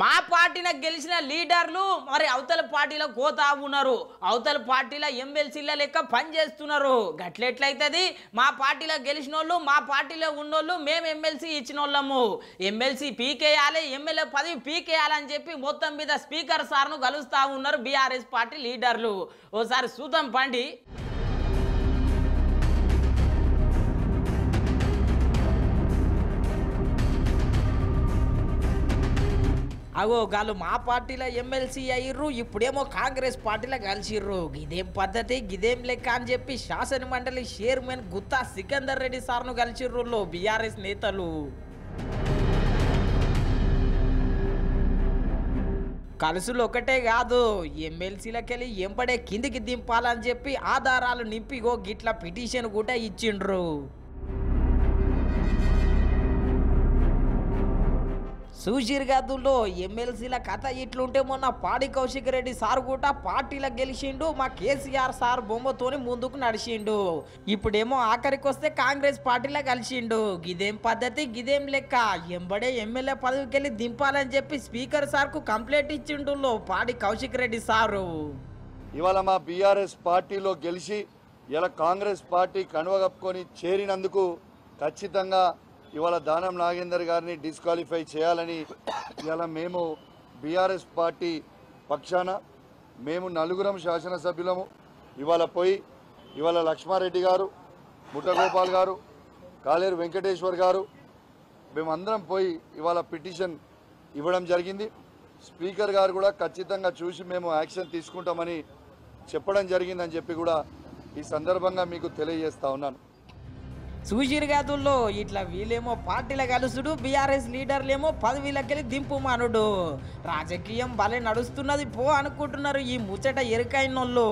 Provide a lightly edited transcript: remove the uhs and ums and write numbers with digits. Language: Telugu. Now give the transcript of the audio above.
మా పార్టీలో గెలిచిన లీడర్లు మరి అవతల పార్టీలో కోతా ఉన్నారు. అవతల పార్టీలో ఎమ్మెల్సీల లెక్క పనిచేస్తున్నారు. గట్లెట్లయితుంది? మా పార్టీలో గెలిచిన వాళ్ళు, మా పార్టీలో ఉన్నోళ్ళు మేము ఎమ్మెల్సీ ఇచ్చిన వాళ్ళము. ఎమ్మెల్సీ పీకేయాలి, ఎమ్మెల్యే పదవి పీకేయాలని చెప్పి మొత్తం మీద స్పీకర్ సార్ను కలుస్తూ ఉన్నారు బీఆర్ఎస్ పార్టీ లీడర్లు. ఓసారి చూద్దాం పండి. అగో గాలు మా పార్టీలో ఎమ్మెల్సీ అయ్యిర్రు, ఇప్పుడేమో కాంగ్రెస్ పార్టీలో కలిసిర్రు. గిదేం పద్ధతి, గిదేం లెక్క అని చెప్పి శాసన మండలి చైర్మన్ గుత్తా సికందర్ రెడ్డి సార్ను కలిసిర్రు బీఆర్ఎస్ నేతలు. కలుసులు ఒకటే కాదు, ఎమ్మెల్సీలకెళ్ళి ఎంబడే కిందికి దింపాలని చెప్పి ఆధారాలు నింపిగో గిట్ల పిటిషన్ కూడా ఇచ్చిండ్రు. సుశీర్ గదుల్లో ఎమ్మెల్సీల కథ ఇట్లుంటే మొన్న పాడి కౌశిక్ రెడ్డి సార్ కూడా పార్టీలో గెలిచిండు, మా కేసీఆర్ సార్ బొమ్మతోని ముందుకు నడిచిండు. ఇప్పుడేమో ఆఖరికి వస్తే కాంగ్రెస్ పార్టీలో కలిసిండు. గిదేం పద్ధతి, గిదేం లెక్క, ఎంబడే ఎమ్మెల్యే పదవికి వెళ్ళి దింపాలని చెప్పి స్పీకర్ సార్కు కంప్లైంట్ ఇచ్చిండు పాడి కౌశిక్ రెడ్డి సారు. ఇవాళ మా బీఆర్ఎస్ పార్టీలో గెలిచి ఇలా కాంగ్రెస్ పార్టీ కనువగప్పుకొని చేరినందుకు ఖచ్చితంగా ఇవాళ దానం నాగేందర్ గారిని డిస్క్వాలిఫై చేయాలని ఇవాళ మేము బీఆర్ఎస్ పార్టీ పక్షాన మేము నలుగురం శాసనసభ్యులము ఇవాళ పోయి ఇవాళ లక్ష్మారెడ్డి గారు, ముఠగోపాల్ గారు, కాలేరు వెంకటేశ్వర్ గారు మేమందరం పోయి ఇవాళ పిటిషన్ ఇవ్వడం జరిగింది. స్పీకర్ గారు కూడా ఖచ్చితంగా చూసి మేము యాక్షన్ తీసుకుంటామని చెప్పడం జరిగిందని చెప్పి కూడా ఈ సందర్భంగా మీకు తెలియజేస్తా ఉన్నాను. సుశీర్ గదుల్లో ఇట్లా వీళ్ళేమో పార్టీలో కలుసుడు, బీఆర్ఎస్ లీడర్లేమో పదవిలకెళ్ళి దింపు మానుడు. రాజకీయం భలే నడుస్తున్నది పో అనుకుంటున్నారు ఈ ముచ్చట ఎరుకైనోళ్ళు.